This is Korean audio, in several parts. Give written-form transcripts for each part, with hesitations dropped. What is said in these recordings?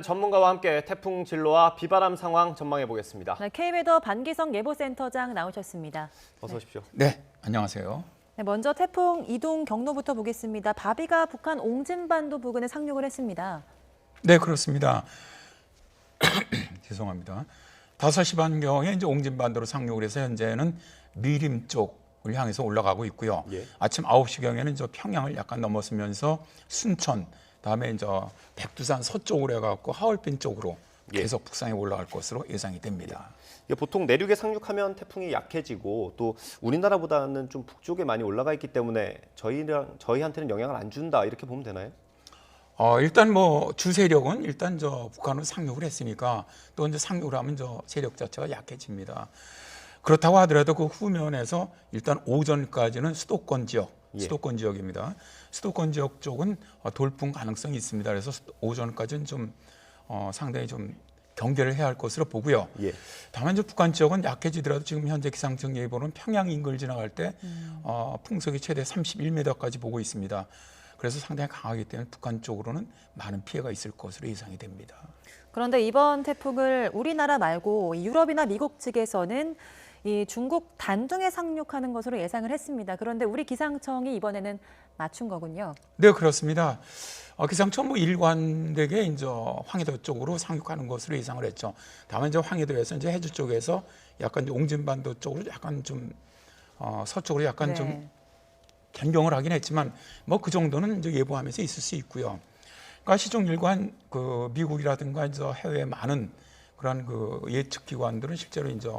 전문가와 함께 태풍 진로와 비바람 상황 전망해 보겠습니다. 네, K웨더 반기성 예보센터장 나오셨습니다. 어서 오십시오. 네, 안녕하세요. 네, 먼저 태풍 이동 경로부터 보겠습니다. 바비가 북한 옹진반도 부근에 상륙을 했습니다. 네, 그렇습니다. 죄송합니다. 5시 반경에 이제 옹진반도로 상륙을 해서 현재는 미림 쪽을 향해서 올라가고 있고요. 예. 아침 9시경에는 저 평양을 약간 넘었으면서 순천, 다음에 이제 백두산 서쪽으로 해갖고 하얼빈 쪽으로 계속 북상에 올라갈 것으로 예상이 됩니다. 보통 내륙에 상륙하면 태풍이 약해지고 또 우리나라보다는 좀 북쪽에 많이 올라가 있기 때문에 저희한테는 영향을 안 준다 이렇게 보면 되나요? 일단 뭐 주세력은 일단 저 북한으로 상륙을 했으니까 또 이제 상륙을 하면 저 세력 자체가 약해집니다. 그렇다고 하더라도 그 후면에서 일단 오전까지는 수도권 지역입니다. 수도권 지역 쪽은 돌풍 가능성이 있습니다. 그래서 오전까지는 좀 상당히 좀 경계를 해야 할 것으로 보고요. 예. 다만 이제 북한 지역은 약해지더라도 지금 현재 기상청 예보는 평양 인근을 지나갈 때 풍속이 최대 31m까지 보고 있습니다. 그래서 상당히 강하기 때문에 북한 쪽으로는 많은 피해가 있을 것으로 예상이 됩니다. 그런데 이번 태풍을 우리나라 말고 유럽이나 미국 측에서는 이 중국 단둥에 상륙하는 것으로 예상을 했습니다. 그런데 우리 기상청이 이번에는 맞춘 거군요. 네, 그렇습니다. 기상청 뭐 일관되게 이제 황해도 쪽으로 상륙하는 것으로 예상을 했죠. 다만 이제 황해도에서 이제 해주 쪽에서 약간 이제 옹진반도 쪽으로 약간 좀 서쪽으로 약간 네. 좀 변경을 하긴 했지만 뭐 그 정도는 이제 예보하면서 있을 수 있고요. 그러니까 시종 일관 그 미국이라든가 이제 해외 많은 그런 그 예측 기관들은 실제로 이제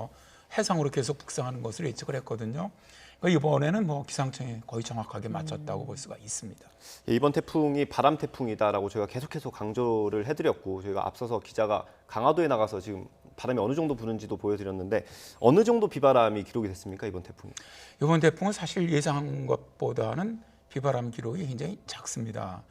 해상으로 계속 북상하는 것을 예측을 했거든요. 그러니까 이번에는 뭐 기상청이 거의 정확하게 맞췄다고 볼 수가 있습니다. 이번 태풍이 바람 태풍이다라고 저희가 계속해서 강조를 해드렸고 저희가 앞서서 기자가 강화도에 나가서 지금 바람이 어느 정도 부는지도 보여드렸는데 어느 정도 비바람이 기록이 됐습니까 이번 태풍이? 이번 태풍은 사실 예상한 것보다는 비바람 기록이 굉장히 작습니다.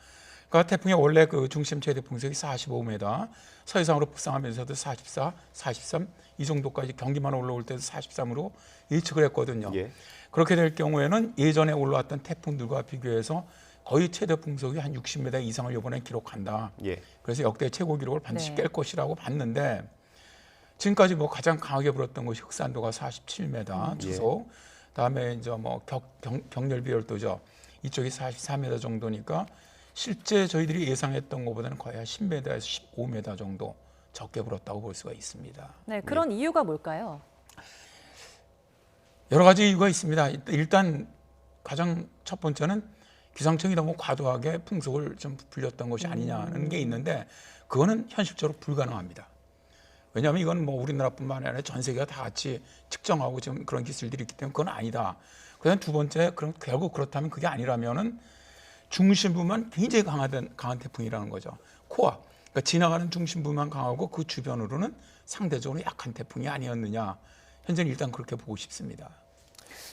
그러니까 태풍의 원래 그 중심 최대 풍속이 45m, 서해상으로 북상하면서도 44, 43 이 정도까지 경기만 올라올 때도 43으로 예측을 했거든요. 예. 그렇게 될 경우에는 예전에 올라왔던 태풍들과 비교해서 거의 최대 풍속이 한 60m 이상을 이번에 기록한다. 예. 그래서 역대 최고 기록을 반드시 네. 깰 것이라고 봤는데 지금까지 뭐 가장 강하게 불었던 곳이 흑산도가 47m 주속, 다음에 이제 뭐 경렬 비열도죠. 이쪽이 44m 정도니까 실제 저희들이 예상했던 것보다는 거의 한 10m에서 15m 정도 적게 불었다고 볼 수가 있습니다. 네, 그런 이유가 뭘까요? 여러 가지 이유가 있습니다. 일단 가장 첫 번째는 기상청이 너무 과도하게 풍속을 좀 불렸던 것이 아니냐는 게 있는데 그거는 현실적으로 불가능합니다. 왜냐하면 이건 뭐 우리나라뿐만 아니라 전 세계가 다 같이 측정하고 지금 그런 기술들이 있기 때문에 그건 아니다. 그다음 두 번째, 그럼 결국 그렇다면 그게 아니라면은 중심부만 굉장히 강한 태풍이라는 거죠. 코어. 그러니까 지나가는 중심부만 강하고 그 주변으로는 상대적으로 약한 태풍이 아니었느냐. 현재는 일단 그렇게 보고 싶습니다.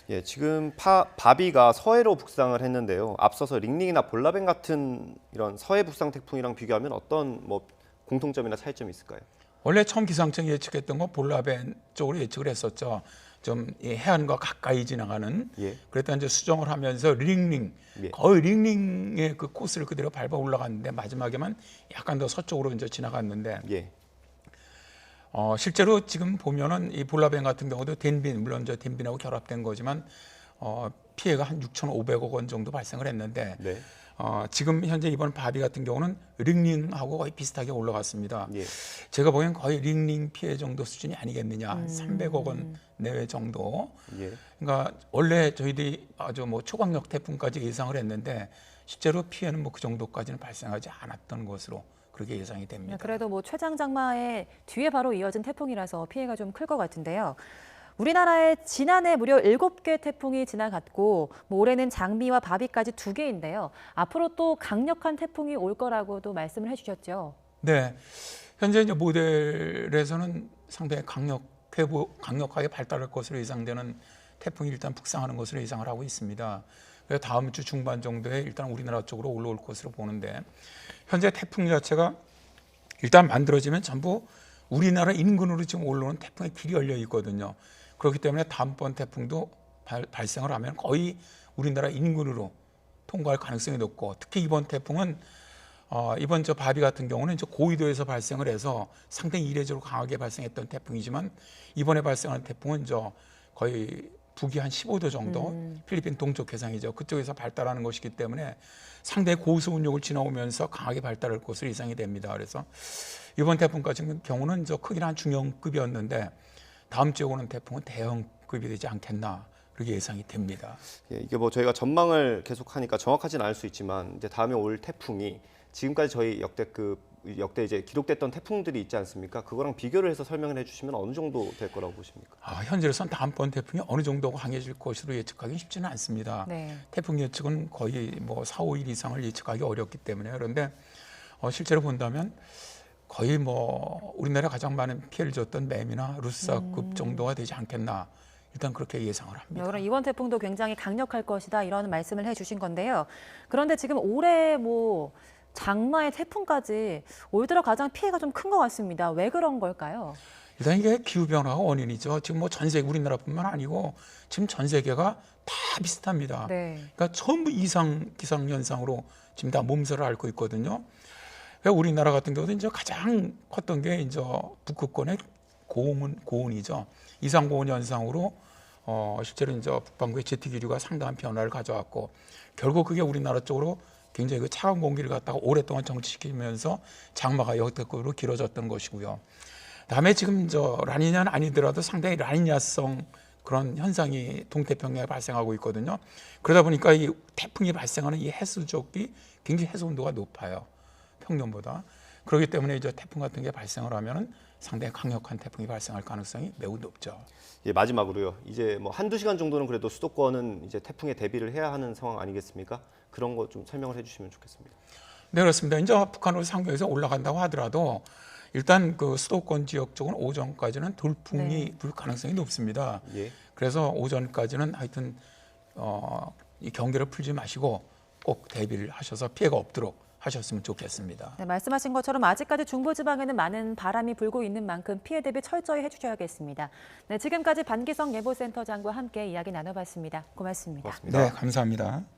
예, 지금 바비가 서해로 북상을 했는데요. 앞서서 링링이나 볼라벤 같은 이런 서해 북상 태풍이랑 비교하면 어떤 뭐 공통점이나 차이점이 있을까요? 원래 처음 기상청이 예측했던 건 볼라벤 쪽으로 예측을 했었죠. 좀 해안과 가까이 지나가는. 예. 그랬더니 이제 수정을 하면서 링링, 예. 거의 링링의 그 코스를 그대로 밟아 올라갔는데 마지막에만 약간 더 서쪽으로 이제 지나갔는데 예. 실제로 지금 보면은 이 볼라벤 같은 경우도 덴빈, 물론 저 덴빈하고 결합된 거지만 피해가 한 6,500억 원 정도 발생을 했는데 네. 지금 현재 이번 바비 같은 경우는 링링하고 거의 비슷하게 올라갔습니다. 예. 제가 보기엔 거의 링링 피해 정도 수준이 아니겠느냐, 300억 원 내외 정도. 예. 그러니까 원래 저희들이 아주 뭐 초강력 태풍까지 예상을 했는데 실제로 피해는 뭐 그 정도까지는 발생하지 않았던 것으로 그렇게 예상이 됩니다. 그래도 뭐 최장장마의 뒤에 바로 이어진 태풍이라서 피해가 좀 클 것 같은데요. 우리나라에 지난해 무려 7개 태풍이 지나갔고 뭐 올해는 장미와 바비까지 2개인데요. 앞으로 또 강력한 태풍이 올 거라고도 말씀을 해주셨죠. 네, 현재 이제 모델에서는 상당히 강력하게 발달할 것으로 예상되는 태풍이 일단 북상하는 것으로 예상을 하고 있습니다. 그래서 다음 주 중반 정도에 일단 우리나라 쪽으로 올라올 것으로 보는데 현재 태풍 자체가 일단 만들어지면 전부 우리나라 인근으로 지금 올라오는 태풍의 길이 열려 있거든요. 그렇기 때문에 다음번 태풍도 발생을 하면 거의 우리나라 인근으로 통과할 가능성이 높고 특히 이번 태풍은 이번 저 바비 같은 경우는 이제 고위도에서 발생을 해서 상당히 이례적으로 강하게 발생했던 태풍이지만 이번에 발생한 태풍은 거의 북위 한 15도 정도 필리핀 동쪽 해상이죠. 그쪽에서 발달하는 것이기 때문에 상당히 고수운력을 지나오면서 강하게 발달할 것으로 예상이 됩니다. 그래서 이번 태풍 같은 경우는 크기는 한 중형급이었는데 다음 주에 오는 태풍은 대형급이 되지 않겠나 그렇게 예상이 됩니다. 예, 이게 뭐 저희가 전망을 계속하니까 정확하진 않을 수 있지만 이제 다음에 올 태풍이 지금까지 저희 역대 이제 기록됐던 태풍들이 있지 않습니까? 그거랑 비교를 해서 설명을 해주시면 어느 정도 될 거라고 보십니까? 현재로선 다음번 태풍이 어느 정도 강해질 것으로 예측하기 쉽지는 않습니다. 네. 태풍 예측은 거의 4, 5일 이상을 예측하기 어렵기 때문에 그런데 실제로 본다면 거의 우리나라 가장 많은 피해를 줬던 매미나 루사급 정도가 되지 않겠나. 일단 그렇게 예상을 합니다. 그럼 이번 태풍도 굉장히 강력할 것이다 이런 말씀을 해주신 건데요. 그런데 지금 올해 장마의 태풍까지 올 들어 가장 피해가 좀 큰 것 같습니다. 왜 그런 걸까요? 일단 이게 기후 변화가 원인이죠. 지금 전 세계 우리나라뿐만 아니고 지금 전 세계가 다 비슷합니다. 네. 그러니까 전부 이상 기상 현상으로 지금 다 몸살을 앓고 있거든요. 그러니까 우리나라 같은 경우도 이제 가장 컸던 게 이제 북극권의 고온이죠. 이상 고온 현상으로 실제로 이제 북반구의 제트 기류가 상당한 변화를 가져왔고 결국 그게 우리나라 쪽으로 굉장히 그 차가운 공기를 갖다가 오랫동안 정치시키면서 장마가 역대급으로 길어졌던 것이고요. 다음에 지금 라니냐는 아니더라도 상당히 라니냐성 그런 현상이 동태평양에 발생하고 있거든요. 그러다 보니까 이 태풍이 발생하는 이 해수 쪽이 굉장히 해수 온도가 높아요. 평년보다. 그렇기 때문에 이제 태풍 같은 게 발생을 하면은 상당히 강력한 태풍이 발생할 가능성이 매우 높죠. 예, 마지막으로요. 이제 한두 시간 정도는 그래도 수도권은 이제 태풍에 대비를 해야 하는 상황 아니겠습니까? 그런 거 좀 설명을 해주시면 좋겠습니다. 네, 그렇습니다. 이제 북한으로 상경에서 올라간다고 하더라도 일단 그 수도권 지역 쪽은 오전까지는 돌풍이 불 가능성이 높습니다. 예. 그래서 오전까지는 하여튼 이 경계를 풀지 마시고 꼭 대비를 하셔서 피해가 없도록 하셨으면 좋겠습니다. 네, 말씀하신 것처럼 아직까지 중부지방에는 많은 바람이 불고 있는 만큼 피해 대비 철저히 해주셔야겠습니다. 네, 지금까지 반기성 예보센터장과 함께 이야기 나눠봤습니다. 고맙습니다. 고맙습니다. 네, 감사합니다.